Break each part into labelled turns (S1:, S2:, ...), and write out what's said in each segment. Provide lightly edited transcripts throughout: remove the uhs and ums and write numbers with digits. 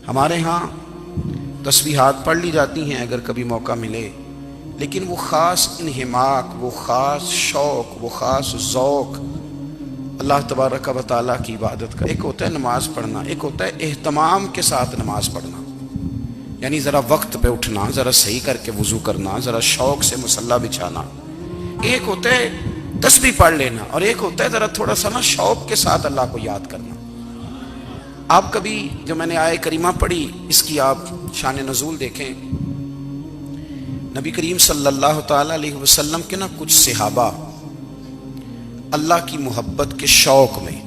S1: ہمارے ہاں تسبیحات پڑھ لی جاتی ہیں اگر کبھی موقع ملے، لیکن وہ خاص انہماک، وہ خاص شوق، وہ خاص ذوق اللہ تبارک و تعالیٰ کی عبادت کا، ایک ہوتا ہے نماز پڑھنا، ایک ہوتا ہے اہتمام کے ساتھ نماز پڑھنا، یعنی ذرا وقت پہ اٹھنا، ذرا صحیح کر کے وضو کرنا، ذرا شوق سے مصلی بچھانا۔ ایک ہوتا ہے تسبیح پڑھ لینا، اور ایک ہوتا ہے ذرا تھوڑا سا نا شوق کے ساتھ اللہ کو یاد کرنا۔ آپ کبھی جو میں نے آیہ کریمہ پڑھی اس کی آپ شان نزول دیکھیں، نبی کریم صلی اللہ تعالی علیہ وسلم کے نا کچھ صحابہ اللہ کی محبت کے شوق میں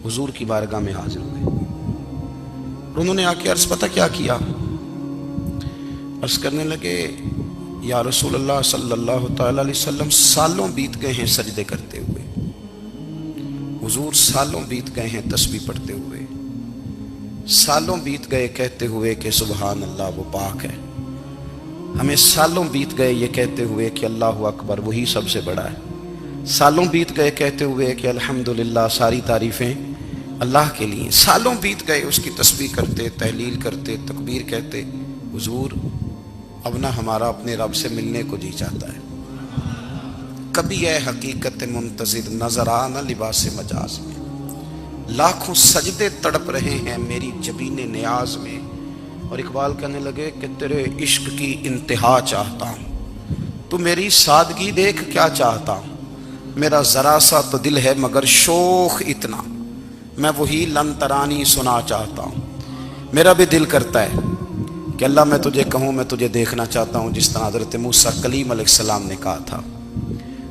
S1: حضور کی بارگاہ میں حاضر ہوئے، اور انہوں نے آ کے عرض پتہ کیا کیا، عرض کرنے لگے یا رسول اللہ صلی اللہ تعالی علیہ وسلم سالوں بیت گئے ہیں سجدے کرتے ہوئے، حضور سالوں بیت گئے ہیں تسبیح پڑھتے ہوئے، سالوں بیت گئے کہتے ہوئے کہ سبحان اللہ وہ پاک ہے، ہمیں سالوں بیت گئے یہ کہتے ہوئے کہ اللہ اکبر وہی سب سے بڑا ہے، سالوں بیت گئے کہتے ہوئے کہ الحمدللہ ساری تعریفیں اللہ کے لیے، سالوں بیت گئے اس کی تسبیح کرتے، تحلیل کرتے، تکبیر کہتے۔ حضور اب نہ ہمارا اپنے رب سے ملنے کو جی چاہتا ہے، کبھی اے حقیقت منتظر نظر آ نہ لباس مجاز میں، لاکھوں سجدے تڑپ رہے ہیں میری جبین نیاز میں، اور اقبال کہنے لگے کہ تیرے عشق کی انتہا چاہتا ہوں، تو میری سادگی دیکھ کیا چاہتا ہوں، میرا ذرا سا تو دل ہے مگر شوق اتنا، میں وہی لن ترانی سنا چاہتا ہوں۔ میرا بھی دل کرتا ہے کہ اللہ میں تجھے کہوں میں تجھے دیکھنا چاہتا ہوں، جس طرح حضرت موسیٰ کلیم علیہ السلام نے کہا تھا،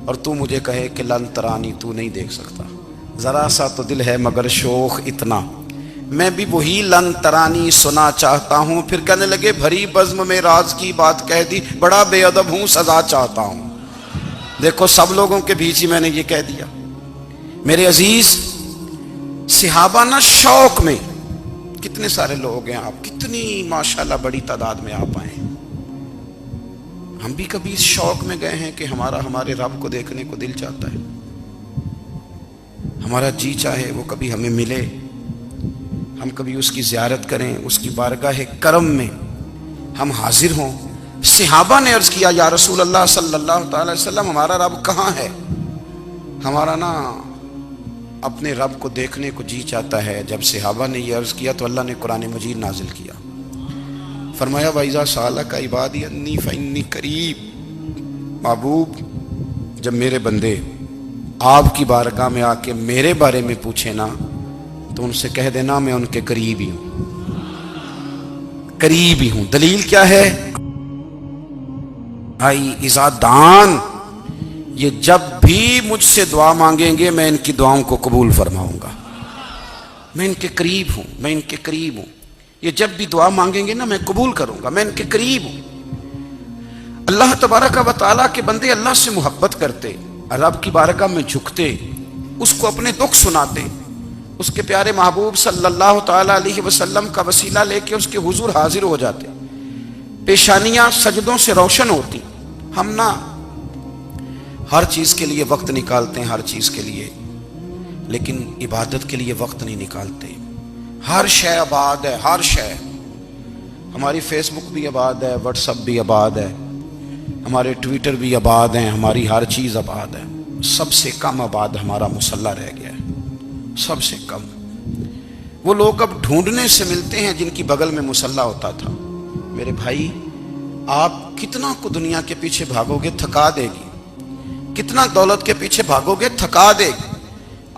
S1: اور تو مجھے کہے کہ لن ترانی تو نہیں دیکھ سکتا، ذرا سا تو دل ہے مگر شوق اتنا، میں بھی وہی لن ترانی سنا چاہتا ہوں۔ پھر کہنے لگے بھری بزم میں راز کی بات کہہ دی، بڑا بے ادب ہوں سزا چاہتا ہوں۔ دیکھو سب لوگوں کے بیچ ہی میں نے یہ کہہ دیا۔ میرے عزیز صحابہ نا شوق میں، کتنے سارے لوگ ہیں آپ، کتنی ماشاءاللہ بڑی تعداد میں آپ آئے، ہم بھی کبھی اس شوق میں گئے ہیں کہ ہمارے رب کو دیکھنے کو دل چاہتا ہے، ہمارا جی چاہے وہ کبھی ہمیں ملے، ہم کبھی اس کی زیارت کریں، اس کی بارگاہ کرم میں ہم حاضر ہوں۔ صحابہ نے عرض کیا یا رسول اللہ صلی اللہ تعالی وسلم ہمارا رب کہاں ہے، ہمارا نا اپنے رب کو دیکھنے کو جی چاہتا ہے۔ جب صحابہ نے یہ عرض کیا تو اللہ نے قرآن مجید نازل کیا، فرمایا وَإِذَا سَأَلَكَ عِبَادِي أَنِّي فَإِنِّي قَرِيبٌ، محبوب جب میرے بندے آپ کی بارگاہ میں آ کے میرے بارے میں پوچھیں نا تو ان سے کہہ دینا میں ان کے قریب ہی ہوں، قریب ہی ہوں۔ دلیل کیا ہے؟ بھائی اذا دان، یہ جب بھی مجھ سے دعا مانگیں گے میں ان کی دعاؤں کو قبول فرماؤں گا، میں ان کے قریب ہوں، میں ان کے قریب ہوں، یہ جب بھی دعا مانگیں گے نا میں قبول کروں گا، میں ان کے قریب ہوں۔ اللہ تبارک و تعالیٰ کے بندے اللہ سے محبت کرتے، رب کی بارگاہ میں جھکتے، اس کو اپنے دکھ سناتے، اس کے پیارے محبوب صلی اللہ تعالی علیہ وسلم کا وسیلہ لے کے اس کے حضور حاضر ہو جاتے، پیشانیاں سجدوں سے روشن ہوتی۔ ہم نا ہر چیز کے لیے وقت نکالتے ہیں، ہر چیز کے لیے، لیکن عبادت کے لیے وقت نہیں نکالتے۔ ہر شے آباد ہے، ہر شے، ہماری فیس بک بھی آباد ہے، واٹس ایپ بھی آباد ہے، ہمارے ٹویٹر بھی آباد ہیں، ہماری ہر چیز آباد ہے، سب سے کم آباد ہمارا مصلی رہ گیا ہے، سب سے کم۔ وہ لوگ اب ڈھونڈنے سے ملتے ہیں جن کی بغل میں مصلی ہوتا تھا۔ میرے بھائی آپ کتنا کو دنیا کے پیچھے بھاگو گے تھکا دے گی، کتنا دولت کے پیچھے بھاگو گے تھکا دے گی۔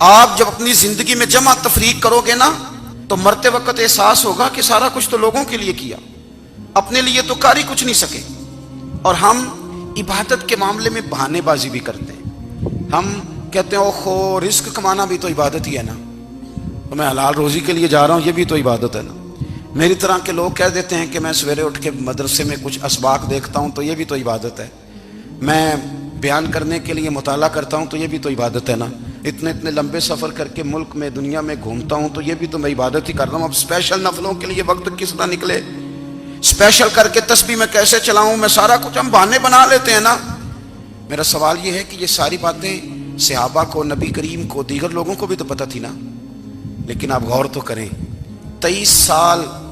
S1: آپ جب اپنی زندگی میں جمع تفریق کرو گے نا تو مرتے وقت احساس ہوگا کہ سارا کچھ تو لوگوں کے لیے کیا، اپنے لیے تو کر ہی کچھ نہیں سکے۔ اور ہم عبادت کے معاملے میں بہانے بازی بھی کرتے ہیں، ہم کہتے ہیں اوہو رزق کمانا بھی تو عبادت ہی ہے نا، تو میں حلال روزی کے لیے جا رہا ہوں یہ بھی تو عبادت ہے نا۔ میری طرح کے لوگ کہہ دیتے ہیں کہ میں سویرے اٹھ کے مدرسے میں کچھ اسباق دیکھتا ہوں تو یہ بھی تو عبادت ہے، میں بیان کرنے کے لیے مطالعہ کرتا ہوں تو یہ بھی تو عبادت ہے نا، اتنے لمبے سفر کر کے ملک میں دنیا میں گھومتا ہوں تو یہ بھی تو میں عبادت ہی کر رہا ہوں۔ اب اسپیشل نفلوں کے لیے وقت کس طرح نکلے، اسپیشل کر کے تسبیح میں کیسے چلاؤں، میں سارا کچھ ہم بہانے بنا لیتے ہیں نا۔ میرا سوال یہ ہے کہ یہ ساری باتیں صحابہ کو، نبی کریم کو، دیگر لوگوں کو بھی تو پتہ تھی نا، لیکن آپ غور تو کریں 23 سال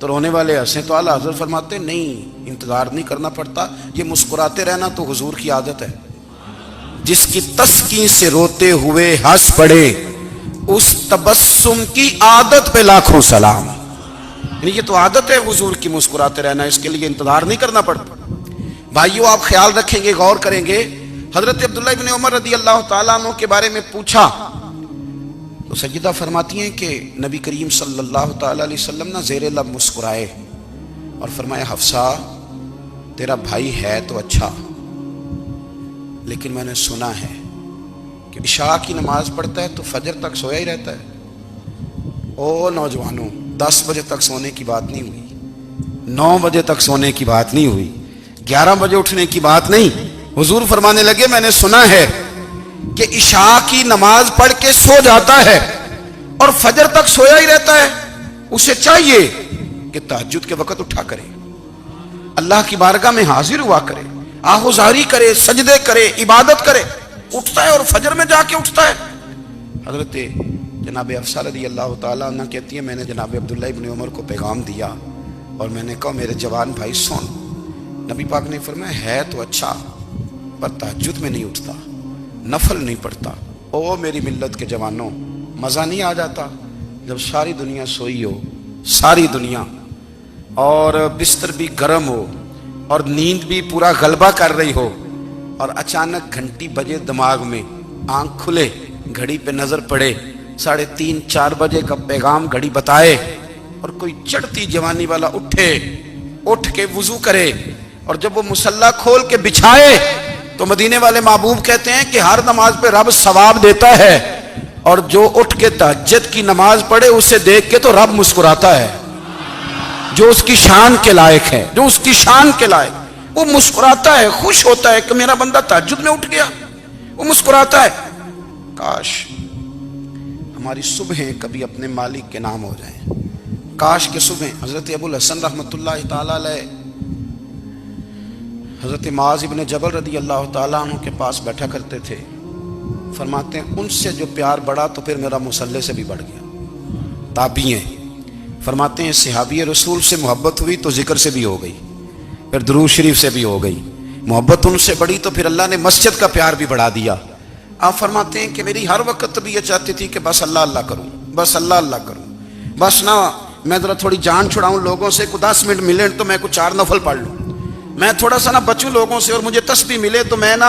S1: تو رونے والے ہنسیں تو اعلیٰ حضرت فرماتے نہیں، انتظار نہیں کرنا پڑتا، یہ مسکراتے رہنا تو حضور کی عادت ہے۔ جس کی تسکین سے روتے ہوئے ہنس پڑے اس تبسم کی عادت پہ لاکھوں سلام۔ یعنی یہ تو عادت ہے حضور کی مسکراتے رہنا، اس کے لیے انتظار نہیں کرنا پڑتا۔ بھائیو آپ خیال رکھیں گے، غور کریں گے، حضرت عبداللہ ابن عمر رضی اللہ تعالیٰ عنہ کے بارے میں پوچھا تو سیدہ فرماتی ہیں کہ نبی کریم صلی اللہ تعالیٰ علیہ وسلم نہ زیر لب مسکرائے اور فرمایا حفصہ تیرا بھائی ہے تو اچھا، لیکن میں نے سنا ہے کہ عشاء کی نماز پڑھتا ہے تو فجر تک سویا ہی رہتا ہے۔ او نوجوانوں، 10 بجے تک سونے کی بات نہیں ہوئی، 9 بجے تک سونے کی بات نہیں ہوئی، 11 بجے اٹھنے کی بات نہیں۔ حضور فرمانے لگے میں نے سنا ہے کہ عشاء کی نماز پڑھ کے سو جاتا ہے اور فجر تک سویا ہی رہتا ہے، اسے چاہیے کہ تہجد کے وقت اٹھا کرے، اللہ کی بارگاہ میں حاضر ہوا کرے، آہوزاری کرے، سجدے کرے، عبادت کرے، اٹھتا ہے اور فجر میں جا کے اٹھتا ہے۔ حضرت جناب حفصہ رضی اللہ تعالیٰ عنہ کہتی ہے میں نے جناب عبداللہ ابن عمر کو پیغام دیا اور میں نے کہا میرے جوان بھائی سن، نبی پاک نے فرمایا ہے تو اچھا پر تہجد میں نہیں اٹھتا، نفل نہیں پڑھتا۔ او میری ملت کے جوانوں، مزہ نہیں آ جاتا جب ساری دنیا سوئی ہو، ساری دنیا، اور بستر بھی گرم ہو اور نیند بھی پورا غلبہ کر رہی ہو، اور اچانک گھنٹی بجے دماغ میں، آنکھ کھلے، گھڑی پہ نظر پڑے، 3:30 4 بجے کا پیغام گھڑی بتائے، اور کوئی چڑھتی جوانی والا اٹھ کے وضو کرے، اور جب وہ مصلی کھول کے بچھائے تو مدینے والے محبوب کہتے ہیں کہ ہر نماز پہ رب ثواب دیتا ہے، اور جو اٹھ کے تہجد کی نماز پڑھے اسے دیکھ کے تو رب مسکراتا ہے، جو اس کی شان کے لائق ہے، جو اس کی شان کے لائق، وہ مسکراتا ہے، خوش ہوتا ہے کہ میرا بندہ تہجد میں اٹھ گیا، وہ مسکراتا ہے۔ کاش ہماری صبحیں کبھی اپنے مالک کے نام ہو جائیں، کاش کے صبحیں۔ حضرت ابو الحسن رحمۃ اللہ تعالیٰ علیہ حضرت معاذ ابن جبل رضی اللہ تعالیٰ عنہ کے پاس بیٹھا کرتے تھے، فرماتے ہیں ان سے جو پیار بڑھا تو پھر میرا مصلی سے بھی بڑھ گیا۔ تابعی ہیں، فرماتے ہیں صحابی رسول سے محبت ہوئی تو ذکر سے بھی ہو گئی، پھر درود شریف سے بھی ہو گئی، محبت ان سے بڑھی تو پھر اللہ نے مسجد کا پیار بھی بڑھا دیا۔ آپ فرماتے ہیں کہ میری ہر وقت طبیعت چاہتی تھی کہ بس اللہ اللہ کروں، بس اللہ اللہ کروں، بس نہ میں ذرا تھوڑی جان چھڑاؤں لوگوں سے، کو 10 منٹ ملے تو میں کچھ 4 نفل پڑھ لوں، میں تھوڑا سا نہ بچوں لوگوں سے اور مجھے تسبیح ملے تو میں نہ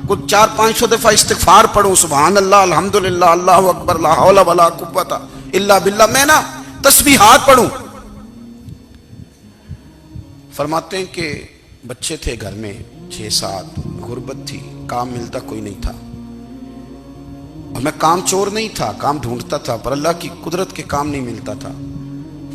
S1: کچھ 400-500 دفعہ استغفار پڑھوں، سبحان اللہ، الحمدللہ، اللہ اکبر، لا حول ولا قوت الا باللہ، میں نہ تسبیحات پڑھوں۔ فرماتے ہیں کہ بچے تھے گھر میں 6-7، غربت تھی، کام ملتا کوئی نہیں تھا، اور میں کام چور نہیں تھا، کام ڈھونڈتا تھا، پر اللہ کی قدرت کے کام نہیں ملتا تھا۔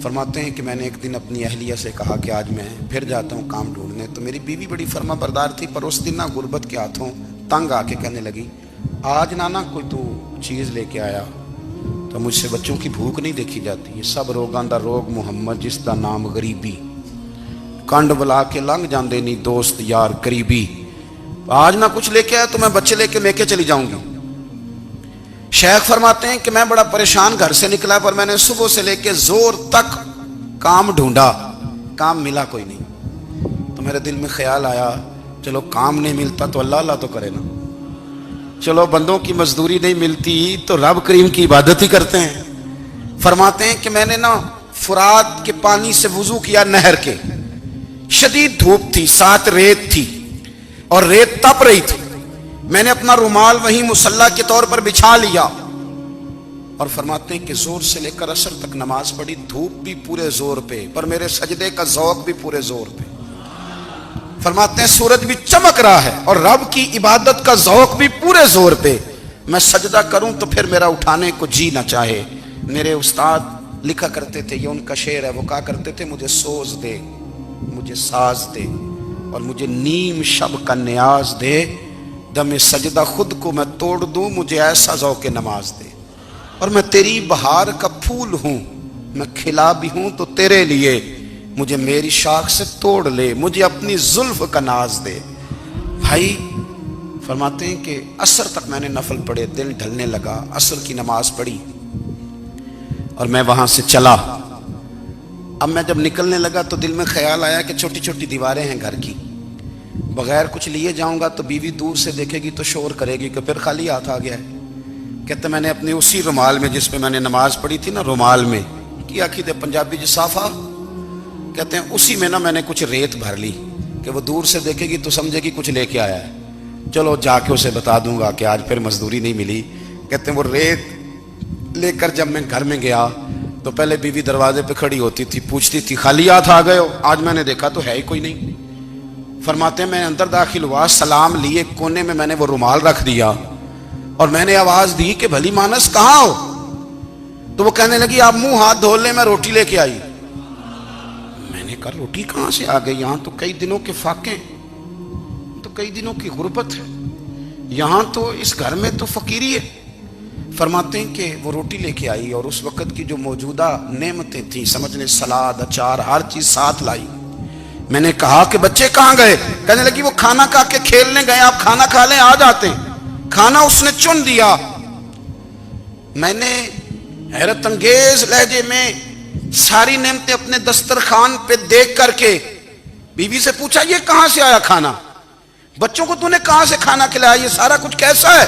S1: فرماتے ہیں کہ میں نے ایک دن اپنی اہلیہ سے کہا کہ آج میں پھر جاتا ہوں کام ڈھونڈنے، تو میری بیوی بڑی فرما بردار تھی، پر اس دن نہ غربت کے ہاتھوں تنگ آ کے کہنے لگی آج نانا کوئی تو چیز لے کے آیا تو مجھ سے بچوں کی بھوک نہیں دیکھی جاتی، یہ سب روگاں دا روگ محمد جس دا نام غریبی، کنڈ بلا کے لنگ جاندے نہیں دوست یار قریبی، آج نہ کچھ لے کے آیا تو میں بچے لے کے میکے چلی جاؤں گی۔ شیخ فرماتے ہیں کہ میں بڑا پریشان گھر سے نکلا، پر میں نے صبح سے لے کے زور تک کام ڈھونڈا، کام ملا کوئی نہیں، تو میرے دل میں خیال آیا چلو کام نہیں ملتا تو اللہ اللہ تو کرے نا، چلو بندوں کی مزدوری نہیں ملتی تو رب کریم کی عبادت ہی کرتے ہیں۔ فرماتے ہیں کہ میں نے نا فرات کے پانی سے وضو کیا، نہر کے، شدید دھوپ تھی، ساتھ ریت تھی اور ریت تپ رہی تھی، میں نے اپنا رومال وہیں مصلی کے طور پر بچھا لیا، اور فرماتے ہیں کہ زور سے لے کر عصر تک نماز پڑھی، دھوپ بھی پورے زور پہ، پر میرے سجدے کا ذوق بھی پورے زور پہ۔ فرماتے ہیں سورج بھی چمک رہا ہے اور رب کی عبادت کا ذوق بھی پورے زور پہ، میں سجدہ کروں تو پھر میرا اٹھانے کو جی نہ چاہے۔ میرے استاد لکھا کرتے تھے، یہ ان کا شعر ہے، وہ کہا کرتے تھے مجھے سوز دے، مجھے ساز دے، اور مجھے نیم شب کا نیاز دے، دم سجدہ خود کو میں توڑ دوں، مجھے ایسا ذوق نماز دے، اور میں تیری بہار کا پھول ہوں، میں کھلا بھی ہوں تو تیرے لیے، مجھے میری شاخ سے توڑ لے، مجھے اپنی زلف کا ناز دے۔ بھائی فرماتے ہیں کہ عصر تک میں نے نفل پڑھے، دل ڈھلنے لگا، عصر کی نماز پڑھی اور میں وہاں سے چلا، اب میں جب نکلنے لگا تو دل میں خیال آیا کہ چھوٹی چھوٹی دیواریں ہیں گھر کی، بغیر کچھ لیے جاؤں گا تو بیوی دور سے دیکھے گی تو شور کرے گی کہ پھر خالی ہاتھ آ گیا ہے۔ کہتے میں نے اپنے اسی رومال میں جس پہ میں نے نماز پڑھی تھی نا، رومال میں کیا کی پنجابی جسافہ کہتے ہیں، اسی میں نا میں نے کچھ ریت بھر لی کہ وہ دور سے دیکھے گی تو سمجھے گی کچھ لے کے آیا ہے، چلو جا کے اسے بتا دوں گا کہ آج پھر مزدوری نہیں ملی۔ کہتے ہیں وہ ریت لے کر جب میں گھر میں گیا تو پہلے بیوی دروازے پہ کھڑی ہوتی تھی، پوچھتی تھی خالی ہاتھ آ گئے ہو؟ آج میں نے دیکھا تو ہے ہی کوئی نہیں۔ فرماتے ہیں میں اندر داخل ہوا، سلام لیے، کونے میں نے وہ رومال رکھ دیا اور میں نے آواز دی کہ بھلی مانس کہاں ہو؟ تو وہ کہنے لگی آپ منہ ہاتھ دھو لیں، میں روٹی لے کے آئی۔ میں نے کہا روٹی کہاں سے آ گئی؟ یہاں تو کئی دنوں کے فاقے، تو کئی دنوں کی غربت ہے، یہاں تو اس گھر میں تو فقیری ہے۔ فرماتے ہیں کہ وہ روٹی لے کے آئی اور اس وقت کی جو موجودہ نعمتیں تھیں، سمجھ لیں سلاد، اچار، ہر چیز ساتھ لائی۔ میں نے کہا کہ بچے کہاں گئے؟ کہنے لگی وہ کھانا کھا کے کھیلنے گئے، آپ کھانا کھا لیں آ جاتے ہیں۔ کھانا اس نے چن دیا۔ میں نے حیرت انگیز لہجے میں ساری نعمتیں اپنے دسترخوان پہ دیکھ کر کے بیوی سے پوچھا یہ کہاں سے آیا کھانا؟ بچوں کو تو نے کہاں سے کھانا کھلایا؟ یہ سارا کچھ کیسا ہے؟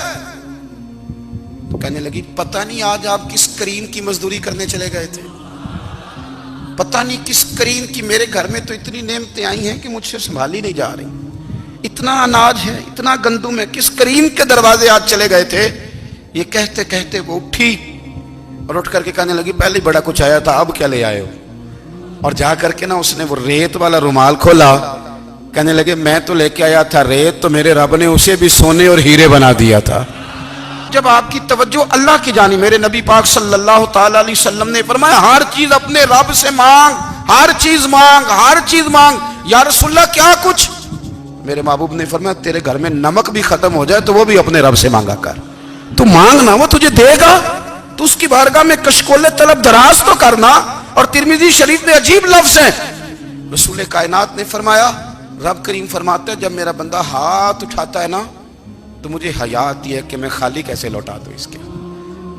S1: تو کہنے لگی پتہ نہیں آج آپ کس کریم کی مزدوری کرنے چلے گئے تھے، پتہ نہیں کس کریم کی، میرے گھر میں تو اتنی نعمتیں آئی ہیں کہ مجھ سے سنبھالی نہیں جا رہی، اتنا اناج ہے، اتنا گندم ہے، کس کریم کے دروازے آج چلے گئے تھے؟ یہ کہتے کہتے وہ اٹھی اور اٹھ کر کے کہنے لگی پہلے بڑا کچھ آیا تھا، اب کیا لے آئے ہو؟ اور جا کر کے نا اس نے وہ ریت والا رومال کھولا، کہنے لگے میں تو لے کے آیا تھا ریت، تو میرے رب نے اسے بھی سونے اور ہیرے بنا دیا تھا۔ جب آپ کی توجہ اللہ کی جانب، میرے نبی پاک صلی اللہ تعالی علیہ وسلم نے فرمایا ہر چیز اپنے رب سے مانگ، ہر چیز مانگ، ہر چیز مانگ۔ یا رسول اللہ کیا کچھ؟ میرے محبوب نے فرمایا تیرے گھر میں نمک بھی ختم ہو جائے تو وہ بھی اپنے رب سے مانگا کر، تو مانگنا وہ تجھے دے گا، تو اس کی بارگاہ میں کشکول طلب دراز تو کرنا۔ اور ترمذی شریف میں عجیب لفظ ہیں، رسول کائنات نے فرمایا، رب کریم فرماتا ہے جب میرا بندہ ہاتھ اٹھاتا ہے نا تو مجھے حیا آتی ہے کہ میں خالی کیسے لوٹا دوں اس کے۔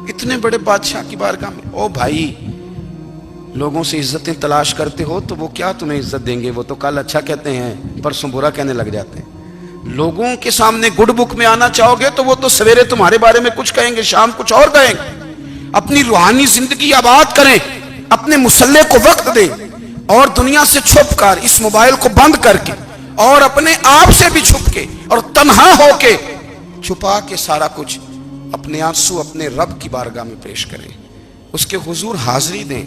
S1: اتنے بڑے بادشاہ کی بارگاہ میں، او بھائی لوگوں سے عزتیں تلاش کرتے ہو تو وہ کیا تمہیں عزت دیں گے؟ وہ تو کل اچھا کہتے ہیں پرسوں برا کہنے لگ جاتے ہیں۔ لوگوں کے سامنے گڈ بک میں آنا چاہو گے تو وہ تو سویرے تمہارے بارے میں کچھ کہیں گے، شام کچھ اور کہیں گے۔ اپنی روحانی زندگی آباد کریں، اپنے مسلح کو وقت دیں، اور دنیا سے چھپ کر اس موبائل کو بند کر کے اور اپنے آپ سے بھی چھپ کے اور تنہا ہو کے چھپا کے سارا کچھ اپنے آنسو اپنے رب کی بارگاہ میں پیش کریں، اس کے حضور حاضری دیں۔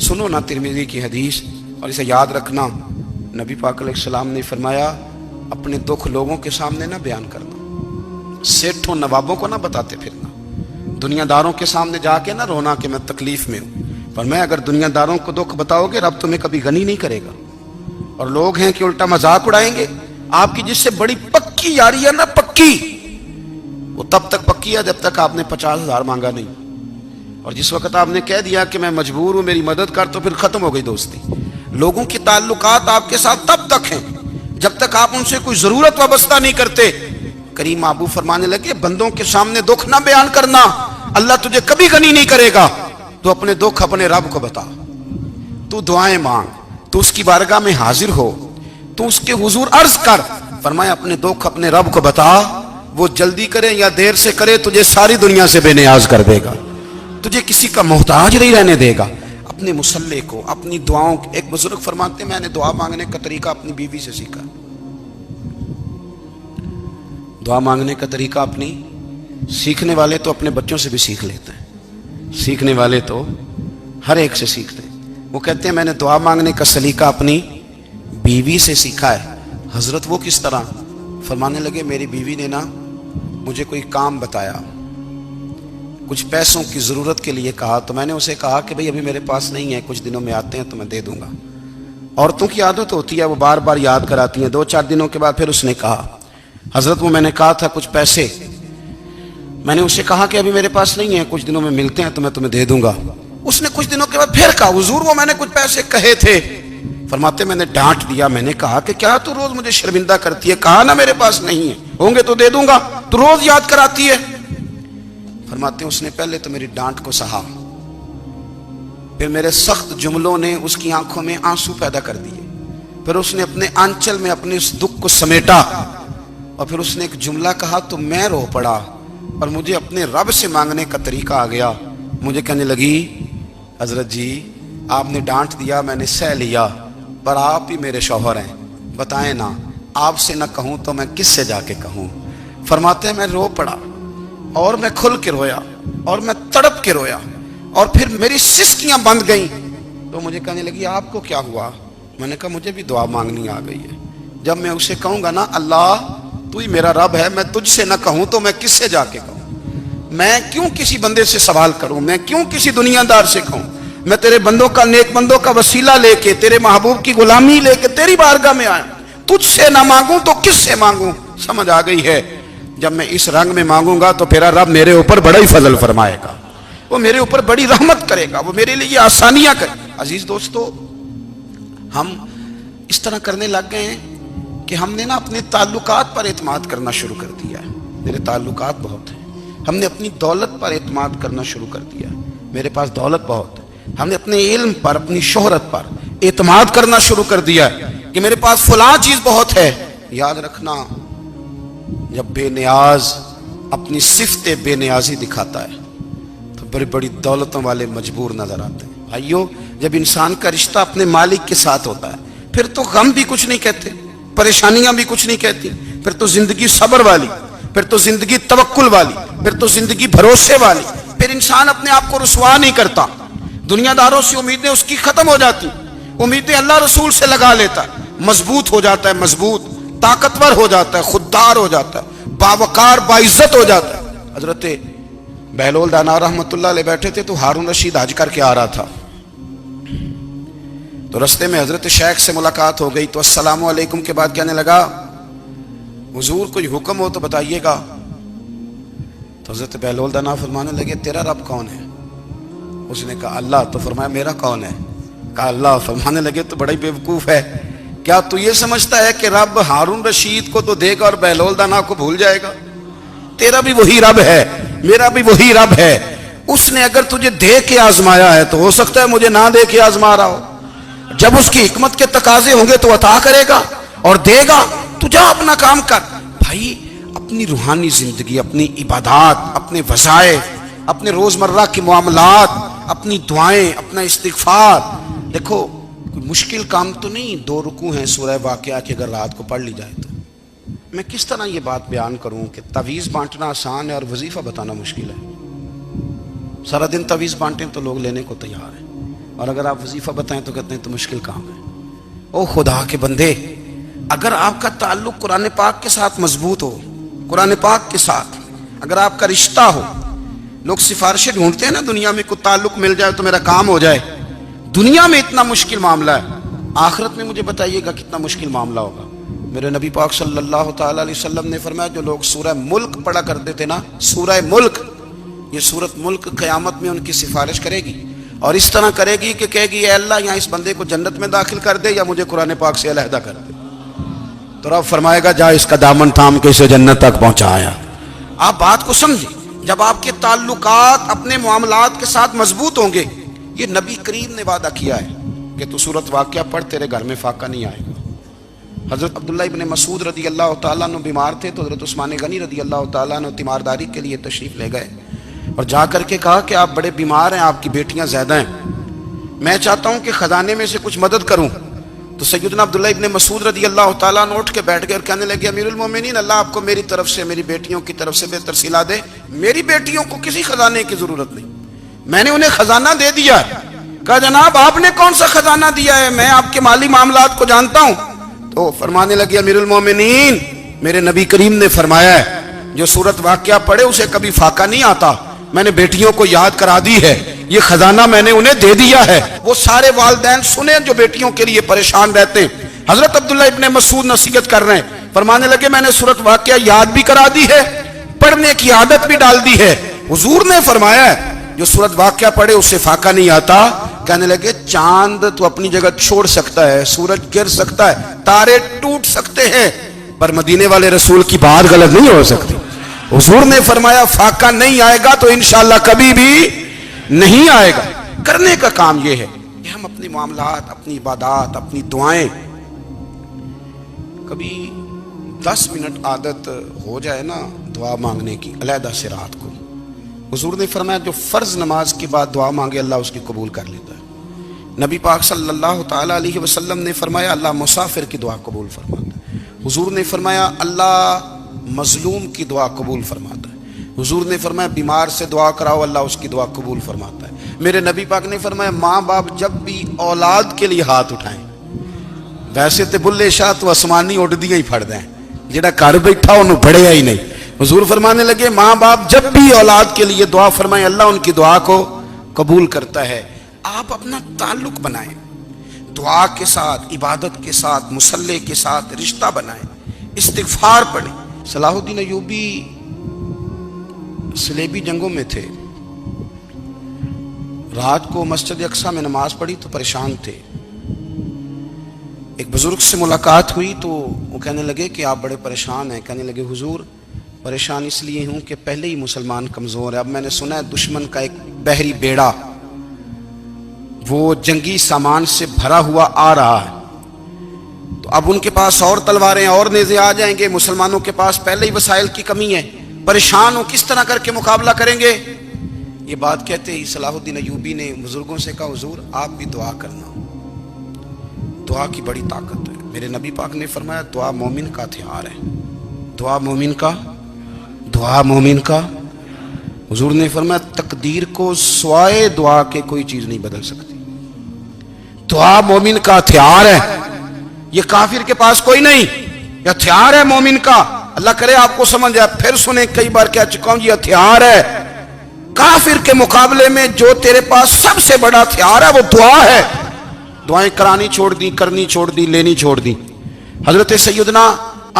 S1: سنو نا ترمذی کی حدیث، اور اسے یاد رکھنا، نبی پاک علیہ السلام نے فرمایا اپنے دکھ لوگوں کے سامنے نہ بیان کرنا، سیٹھوں نوابوں کو نہ بتاتے پھرنا، دنیا داروں کے سامنے جا کے نہ رونا کہ میں تکلیف میں ہوں۔ پر میں اگر دنیا داروں کو دکھ بتاؤ گے رب تمہیں کبھی غنی نہیں کرے گا، اور لوگ ہیں کہ الٹا مذاق اڑائیں گے۔ آپ کی جس سے بڑی پکی یاری ہے نا، پکی، وہ تب تک پکی ہے جب تک آپ نے 50,000 مانگا نہیں، اور جس وقت آپ نے کہہ دیا کہ میں مجبور ہوں میری مدد کر تو پھر ختم ہو گئی دوستی۔ لوگوں کے تعلقات آپ کے ساتھ تب تک ہیں جب تک آپ ان سے کوئی ضرورت وابستہ نہیں کرتے۔ کریم محبوب فرمانے لگے بندوں کے سامنے دکھ نہ بیان کرنا، اللہ تجھے کبھی غنی نہیں کرے گا۔ تو اپنے دکھ اپنے رب کو بتا، تو دعائیں مانگ، تو اس کی بارگاہ میں حاضر ہو، تو اس کے حضور عرض کر۔ فرمایا اپنے دکھ اپنے رب کو بتا، وہ جلدی کرے یا دیر سے کرے تجھے ساری دنیا سے بے نیاز کر دے گا، تجھے کسی کا محتاج نہیں رہنے دے گا۔ اپنے مسلح کو، اپنی دعاؤں، ایک بزرگ فرماتے ہیں میں نے دعا مانگنے کا طریقہ اپنی بیوی سے سیکھا۔ دعا مانگنے کا طریقہ اپنی، سیکھنے والے تو اپنے بچوں سے بھی سیکھ لیتے ہیں، سیکھنے والے تو ہر ایک سے سیکھتے ہیں۔ وہ کہتے ہیں میں نے دعا مانگنے کا سلیقہ اپنی بیوی سے سیکھا ہے۔ حضرت وہ کس طرح؟ فرمانے لگے میری بیوی نے نا مجھے کوئی کام بتایا، کچھ پیسوں کی ضرورت کے لیے کہا، تو میں نے اسے کہا کہ بھئی ابھی میرے پاس نہیں ہے، کچھ دنوں میں آتے ہیں تو میں دے دوں گا۔ عورتوں کی عادت ہوتی ہے وہ بار بار یاد کراتی ہیں، 2-4 دنوں کے بعد پھر اس نے کہا حضرت وہ میں نے کہا تھا کچھ پیسے، میں نے اسے کہا کہ ابھی میرے پاس نہیں ہے، کچھ دنوں میں ملتے ہیں تو میں تمہیں دے دوں گا۔ اس نے کچھ دنوں کے بعد پھر کہا حضور وہ میں نے کچھ پیسے کہے تھے۔ فرماتے میں نے ڈانٹ دیا، میں نے کہا کہ کیا تو روز مجھے شرمندہ کرتی ہے، کہا نا میرے پاس نہیں ہے، ہوں گے تو دے دوں گا، تو روز یاد کراتی ہے۔ فرماتے ہیں اس نے پہلے تو میری ڈانٹ کو سہا، پھر میرے سخت جملوں نے اس کی آنکھوں میں آنسو پیدا کر دیے، پھر اس نے اپنے آنچل میں اپنے اس دکھ کو سمیٹا، اور پھر اس نے ایک جملہ کہا تو میں رو پڑا، اور مجھے اپنے رب سے مانگنے کا طریقہ آ گیا۔ مجھے کہنے لگی حضرت جی آپ نے ڈانٹ دیا، میں نے سہ لیا، پر آپ ہی میرے شوہر ہیں، بتائیں نا آپ سے نہ کہوں تو میں کس سے جا کے کہوں۔ فرماتے ہیں میں رو پڑا، اور میں کھل کے رویا، اور میں تڑپ کے رویا، اور پھر میری سسکیاں بند گئیں۔ تو مجھے کہنے لگی آپ کو کیا ہوا؟ میں نے کہا مجھے بھی دعا مانگنی آ گئی ہے۔ جب میں اسے کہوں گا نا اللہ تو ہی میرا رب ہے، میں تجھ سے نہ کہوں تو میں کس سے جا کے کہوں؟ میں کیوں کسی بندے سے سوال کروں؟ میں کیوں کسی دنیا دار سے کہوں؟ میں تیرے بندوں کا، نیک بندوں کا وسیلہ لے کے، تیرے محبوب کی غلامی لے کے تیری بارگاہ میں آیا، تجھ سے نہ مانگوں تو کس سے مانگوں؟ سمجھ آ گئی ہے؟ جب میں اس رنگ میں مانگوں گا تو پھر رب میرے اوپر بڑا ہی فضل فرمائے گا، وہ میرے اوپر بڑی رحمت کرے گا، وہ میرے لیے آسانیاں کرے گا۔ عزیز دوستو، ہم اس طرح کرنے لگ گئے ہیں کہ ہم نے نا اپنے تعلقات پر اعتماد کرنا شروع کر دیا ہے۔ میرے تعلقات بہت ہیں۔ ہم نے اپنی دولت پر اعتماد کرنا شروع کر دیا ہے، میرے پاس دولت بہت ہے۔ ہم نے اپنے علم پر، اپنی شہرت پر اعتماد کرنا شروع کر دیا ہے کہ میرے پاس فلاں چیز بہت ہے۔ یاد رکھنا، جب بے نیاز اپنی صفت بے نیازی دکھاتا ہے تو بڑی بڑی دولتوں والے مجبور نظر آتے ہیں۔ بھائیو، جب انسان کا رشتہ اپنے مالک کے ساتھ ہوتا ہے پھر تو غم بھی کچھ نہیں کہتے، پریشانیاں بھی کچھ نہیں کہتی، پھر تو زندگی صبر والی، پھر تو زندگی توکل والی، پھر تو زندگی بھروسے والی۔ پھر انسان اپنے آپ کو رسوا نہیں کرتا، دنیا داروں سے امیدیں اس کی ختم ہو جاتی، امیدیں اللہ رسول سے لگا لیتا ہے، مضبوط ہو جاتا ہے، مضبوط، طاقتور ہو جاتا ہے، خوددار ہو جاتا ہے، باوقار، باعزت ہو جاتا ہے۔ حضرت بہلول دانا رحمۃ اللہ علیہ بیٹھے تھے تو ہارون رشید حج کر کے آ رہا تھا، تو رستے میں حضرت شیخ سے ملاقات ہو گئی تو السلام علیکم کے بعد کہنے لگا حضور کوئی حکم ہو تو بتائیے گا۔ تو حضرت بہلول دانا فرمانے لگے تیرا رب کون ہے؟ اس نے کہا اللہ۔ تو فرمایا میرا کون ہے؟ کہا اللہ۔ فرمانے لگے تو بڑا ہی بیوقوف ہے، کیا تو یہ سمجھتا ہے کہ رب ہارون رشید کو تو دے گا اور بہلول دانا کو بھول جائے گا؟ تیرا بھی وہی رب ہے، میرا بھی وہی رب ہے۔ اس نے اگر تجھے دے کے آزمایا ہے تو ہو سکتا ہے مجھے نہ دے کے آزما رہا ہو۔ جب اس کی حکمت کے تقاضے ہوں گے تو عطا کرے گا اور دے گا، تو جا اپنا کام کر۔ بھائی، اپنی روحانی زندگی، اپنی عبادات، اپنے وظائف، اپنے روزمرہ کے معاملات، اپنی دعائیں، اپنا استغفار، دیکھو کوئی مشکل کام تو نہیں، 2 رکوع ہیں سورہ واقعہ کی اگر رات کو پڑھ لی جائے تو۔ میں کس طرح یہ بات بیان کروں کہ تعویذ بانٹنا آسان ہے اور وظیفہ بتانا مشکل ہے؟ سارا دن تعویذ بانٹیں تو لوگ لینے کو تیار ہیں، اور اگر آپ وظیفہ بتائیں تو کہتے ہیں تو مشکل کام ہے۔ او خدا کے بندے، اگر آپ کا تعلق قرآن پاک کے ساتھ مضبوط ہو، قرآن پاک کے ساتھ اگر آپ کا رشتہ ہو، لوگ سفارشیں ڈھونڈتے ہیں نا دنیا میں، کوئی تعلق مل جائے تو میرا کام ہو جائے۔ دنیا میں اتنا مشکل معاملہ ہے، آخرت میں مجھے بتائیے گا کتنا مشکل معاملہ ہوگا۔ میرے نبی پاک صلی اللہ تعالی علیہ وسلم نے فرمایا جو لوگ سورہ ملک پڑھا کرتے تھے نا، سورہ ملک، یہ سورت ملک قیامت میں ان کی سفارش کرے گی، اور اس طرح کرے گی کہ کہے گی اے اللہ یہاں اس بندے کو جنت میں داخل کر دے یا مجھے قرآن پاک سے علیحدہ کر دے۔ تو رب فرمائے گا جا اس کا دامن تھام کے اسے جنت تک پہنچایا۔ آپ بات کو سمجھیں، جب آپ کے تعلقات اپنے معاملات کے ساتھ مضبوط ہوں گے، یہ نبی کریم نے وعدہ کیا ہے کہ تو سورت واقعہ پڑھ تیرے گھر میں فاقہ نہیں آئے گا۔ حضرت عبداللہ ابن مسعود رضی اللہ تعالیٰ عنہ بیمار تھے تو حضرت عثمان غنی رضی اللہ تعالیٰ عنہ تیمارداری کے لیے تشریف لے گئے اور جا کر کے کہا کہ آپ بڑے بیمار ہیں، آپ کی بیٹیاں زیادہ ہیں، میں چاہتا ہوں کہ خزانے میں سے کچھ مدد کروں۔ تو سیدنا عبداللہ ابن مسعود رضی اللہ تعالیٰ عنہ اٹھ کے بیٹھ گئے اور کہنے لگے امیر المومنین، اللہ آپ کو میری طرف سے، میری بیٹیوں کی طرف سے بہتر صلہ دے، میری بیٹیوں کو کسی خزانے کی ضرورت نہیں، میں نے انہیں خزانہ دے دیا ہے۔ کہا جناب آپ نے کون سا خزانہ دیا ہے، میں آپ کے مالی معاملات کو جانتا ہوں۔ تو فرمانے لگے امیر المومنین، میرے نبی کریم نے فرمایا ہے جو سورت واقعہ پڑھے اسے کبھی فاقہ نہیں آتا، میں نے بیٹیوں کو یاد کرا دی ہے، یہ خزانہ میں نے انہیں دے دیا ہے۔ وہ سارے والدین سنیں جو بیٹیوں کے لیے پریشان رہتے ہیں۔ حضرت عبداللہ ابن مسعود نصیحت کر رہے ہیں، فرمانے لگے میں نے سورت واقعہ یاد بھی کرا دی ہے، پڑھنے کی عادت بھی ڈال دی ہے۔ حضور نے فرمایا ہے جو سورت واقعہ پڑھے اس سے فاقہ نہیں آتا۔ کہنے لگے چاند تو اپنی جگہ چھوڑ سکتا ہے، سورج گر سکتا ہے، تارے ٹوٹ سکتے ہیں، پر مدینے والے رسول کی بات غلط نہیں ہو سکتی۔ حضور نے فرمایا فاقہ نہیں آئے گا تو انشاءاللہ کبھی بھی نہیں آئے گا۔ کرنے کا کام یہ ہے کہ ہم اپنے معاملات، اپنی عبادات، اپنی دعائیں کبھی 10 منٹ عادت ہو جائے نا دعا مانگنے کی علیحدہ سے رات کو. حضور نے فرمایا جو فرض نماز کے بعد دعا مانگے اللہ اس کی قبول کر لیتا ہے. نبی پاک صلی اللہ تعالی علیہ وسلم نے فرمایا اللہ مسافر کی دعا قبول فرماتا ہے. حضور نے فرمایا اللہ مظلوم کی دعا قبول فرماتا ہے. حضور نے فرمایا بیمار سے دعا کراؤ اللہ اس کی دعا قبول فرماتا ہے. میرے نبی پاک نے فرمایا ماں باپ جب بھی اولاد کے لیے ہاتھ اٹھائیں، ویسے تے بلے شاہ تو آسمانی اڈدیاں ہی پھڑ دیں، جڑا گھر بیٹھا انہوں بڑھیا ہی نہیں. حضور فرمانے لگے ماں باپ جب بھی اولاد کے لیے دعا فرمائیں اللہ ان کی دعا کو قبول کرتا ہے. آپ اپنا تعلق بنائیں دعا کے ساتھ، عبادت کے ساتھ، مصلی کے ساتھ رشتہ بنائیں، استغفار پڑھیں. صلاح الدین ایوبی صلیبی جنگوں میں تھے، رات کو مسجد اقصیٰ میں نماز پڑھی تو پریشان تھے. ایک بزرگ سے ملاقات ہوئی تو وہ کہنے لگے کہ آپ بڑے پریشان ہیں. کہنے لگے حضور پریشان اس لیے ہوں کہ پہلے ہی مسلمان کمزور ہے، اب میں نے سنا ہے دشمن کا ایک بحری بیڑا وہ جنگی سامان سے بھرا ہوا آ رہا ہے، تو اب ان کے پاس اور تلواریں اور نیزے آ جائیں گے، مسلمانوں کے پاس پہلے ہی وسائل کی کمی ہے، پریشان ہو کس طرح کر کے مقابلہ کریں گے. یہ بات کہتے ہی صلاح الدین ایوبی نے بزرگوں سے کہا حضور آپ بھی دعا کرنا، دعا کی بڑی طاقت ہے. میرے نبی پاک نے فرمایا دعا مومن کا ہتھیار ہے، دعا مومن کا، دعا مومن کا. حضور نے فرمایا تقدیر کو سوائے دعا کے کوئی چیز نہیں بدل سکتی. دعا مومن کا ہتھیار ہے، یہ کافر کے پاس کوئی نہیں، یہ ہتھیار ہے مومن کا. اللہ کرے آپ کو سمجھ آئے. پھر سنیں کئی بار کہہ چکا ہوں یہ ہتھیار ہے. کافر کے مقابلے میں جو تیرے پاس سب سے بڑا ہتھیار ہے وہ دعا ہے. دعائیں کرانی چھوڑ دی، کرنی چھوڑ دی، لینی چھوڑ دی. حضرت سیدنا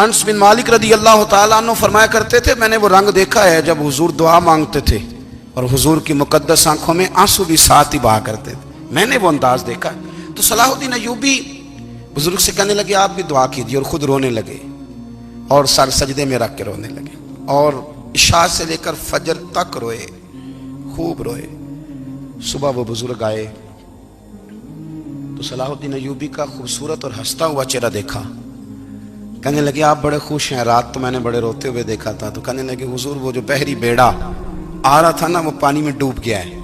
S1: انس بن مالک رضی اللہ تعالیٰ عنہ فرمایا کرتے تھے میں نے وہ رنگ دیکھا ہے جب حضور دعا مانگتے تھے اور حضور کی مقدس آنکھوں میں آنسو بھی ساتھ ہی بہا کرتے تھے. میں نے وہ انداز دیکھا. تو صلاح الدین ایوبی بزرگ سے کہنے لگے آپ بھی دعا کیجیے، اور خود رونے لگے اور سر سجدے میں رکھ کے رونے لگے اور عشاء سے لے کر فجر تک روئے، خوب روئے. صبح وہ بزرگ آئے تو صلاح الدین ایوبی کا خوبصورت اور ہنستا ہوا چہرہ دیکھا. کہنے لگے آپ بڑے خوش ہیں، رات تو میں نے بڑے روتے ہوئے دیکھا تھا. تو کہنے لگے حضور وہ جو بحری بیڑا آ رہا تھا نا وہ پانی میں ڈوب گیا ہے،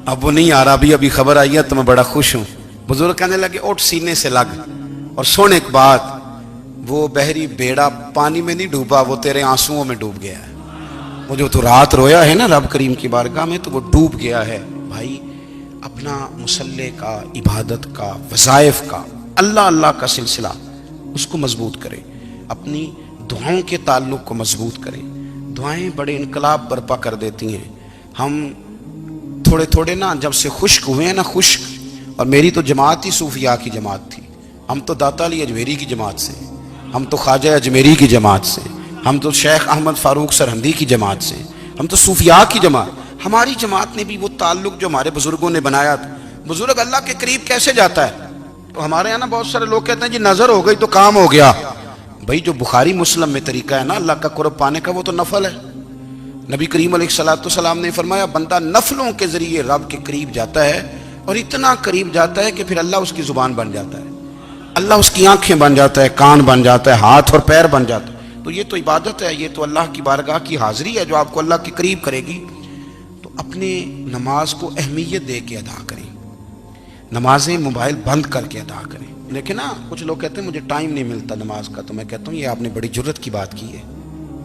S1: اب وہ نہیں آ رہا، ابھی خبر آئی ہے تو میں بڑا خوش ہوں. بزرگ کہنے لگے اٹھ سینے سے لگ اور سن ایک بات، وہ بحری بیڑا پانی میں نہیں ڈوبا، وہ تیرے آنسوؤں میں ڈوب گیا ہے. وہ جو تو رات رویا ہے نا رب کریم کی بارگاہ میں تو وہ ڈوب گیا ہے. بھائی اپنا مصلی کا، عبادت کا، وظائف کا، اللہ کا سلسلہ اس کو مضبوط کریں، اپنی دعاؤں کے تعلق کو مضبوط کریں. دعائیں بڑے انقلاب برپا کر دیتی ہیں. ہم تھوڑے تھوڑے نا جب سے خشک ہوئے ہیں نا، خشک، اور میری تو جماعت ہی صوفیاء کی جماعت تھی. ہم تو داتا علی اجمیری کی جماعت سے، ہم تو خواجہ اجمیری کی جماعت سے، ہم تو شیخ احمد فاروق سرہندی کی جماعت سے، ہم تو صوفیاء کی جماعت. ہماری جماعت نے بھی وہ تعلق جو ہمارے بزرگوں نے بنایا تھا. بزرگ اللہ کے قریب کیسے جاتا ہے؟ تو ہمارے یہاں نا بہت سارے لوگ کہتے ہیں جی نظر ہو گئی تو کام ہو گیا. بھائی جو بخاری مسلم میں طریقہ ہے نا اللہ کا قرب پانے کا وہ تو نفل ہے. نبی کریم علیہ الصلوۃ والسلام نے فرمایا بندہ نفلوں کے ذریعے رب کے قریب جاتا ہے اور اتنا قریب جاتا ہے کہ پھر اللہ اس کی زبان بن جاتا ہے، اللہ اس کی آنکھیں بن جاتا ہے، کان بن جاتا ہے، ہاتھ اور پیر بن جاتا ہے. تو یہ تو عبادت ہے، یہ تو اللہ کی بارگاہ کی حاضری ہے جو آپ کو اللہ کے قریب کرے گی. تو اپنے نماز کو اہمیت دے کے ادا کریں، نمازیں موبائل بند کر کے ادا کریں. لیکن نا کچھ لوگ کہتے ہیں مجھے ٹائم نہیں ملتا نماز کا. تو میں کہتا ہوں یہ آپ نے بڑی جرت کی بات کی ہے.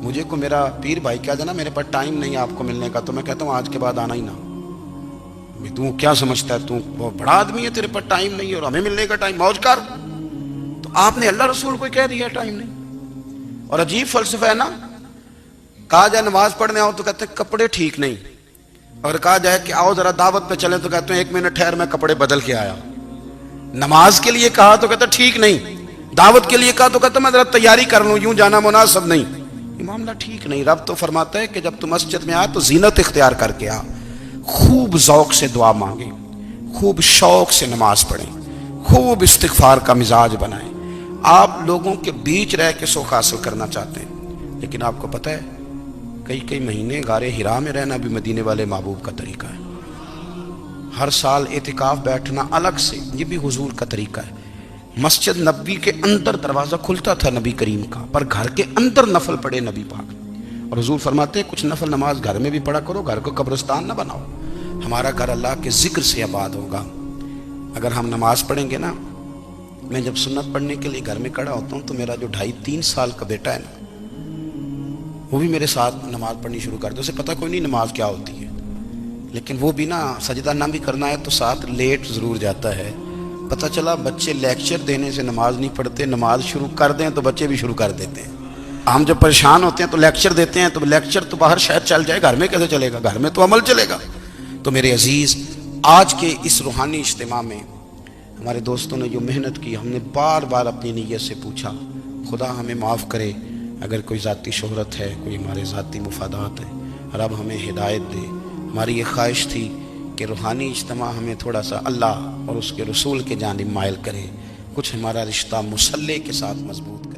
S1: مجھے کو میرا پیر بھائی کہہ دینا میرے پاس ٹائم نہیں آپ کو ملنے کا، تو میں کہتا ہوں آج کے بعد آنا ہی نہ. تو کیا سمجھتا ہے تو بہت بڑا آدمی ہے، تیرے پاس ٹائم نہیں ہے اور ہمیں ملنے کا ٹائم، موج کر. تو آپ نے اللہ رسول کو کہہ دیا ٹائم نہیں. اور عجیب فلسفہ ہے نا، کہا جائے نماز پڑھنے آؤ تو کہتے ہیں کپڑے ٹھیک نہیں، اور کہا جائے کہ آؤ ذرا دعوت پہ چلیں تو کہتے ہیں 1 منٹ ٹھہر میں کپڑے بدل کے آیا. نماز کے لیے کہا تو کہتا ٹھیک نہیں، دعوت کے لیے کہا تو کہتا میں ذرا تیاری کر لوں، یوں جانا مناسب نہیں. یہ معاملہ ٹھیک نہیں. رب تو فرماتا ہے کہ جب تم مسجد میں آ تو زینت اختیار کر کے آ، خوب ذوق سے دعا مانگیں، خوب شوق سے نماز پڑھیں، خوب استغفار کا مزاج بنائیں. آپ لوگوں کے بیچ رہ کے سوکھ حاصل کرنا چاہتے ہیں، لیکن آپ کو پتہ ہے کئی مہینے غار ہرا میں رہنا بھی مدینے والے محبوب کا طریقہ ہے. ہر سال اعتکاف بیٹھنا الگ سے، یہ بھی حضور کا طریقہ ہے۔ مسجد نبوی کے اندر دروازہ کھلتا تھا نبی کریم کا، پر گھر کے اندر نفل پڑھے نبی پاک، اور حضور فرماتے ہیں کچھ نفل نماز گھر میں بھی پڑھا کرو، گھر کو قبرستان نہ بناؤ۔ ہمارا گھر اللہ کے ذکر سے آباد ہوگا۔ اگر ہم نماز پڑھیں گے نا، میں جب سنت پڑھنے کے لیے گھر میں کھڑا ہوتا ہوں تو میرا جو 2.5-3 سال کا بیٹا ہے نا، وہ بھی میرے ساتھ نماز پڑھنی شروع کر دے۔ اسے پتہ کوئی نہیں نماز کیا ہوتی ہے، لیکن وہ بھی نا سجدہ نہ بھی کرنا ہے تو ساتھ لیٹ ضرور جاتا ہے۔ پتہ چلا بچے لیکچر دینے سے نماز نہیں پڑھتے، نماز شروع کر دیں تو بچے بھی شروع کر دیتے ہیں۔ ہم جب پریشان ہوتے ہیں تو لیکچر دیتے ہیں، تو لیکچر تو باہر شاید چل جائے، گھر میں کیسے چلے گا؟ گھر میں تو عمل چلے گا۔ تو میرے عزیز، آج کے اس روحانی اجتماع میں ہمارے دوستوں نے جو محنت کی، ہم نے بار بار اپنی نیت سے پوچھا، خدا ہمیں معاف کرے اگر کوئی ذاتی شہرت ہے، کوئی ہمارے ذاتی مفادات ہیں، رب ہمیں ہدایت دے۔ ہماری یہ خواہش تھی کہ روحانی اجتماع ہمیں تھوڑا سا اللہ اور اس کے رسول کے جانب مائل کرے، کچھ ہمارا رشتہ مصلی کے ساتھ مضبوط کرے۔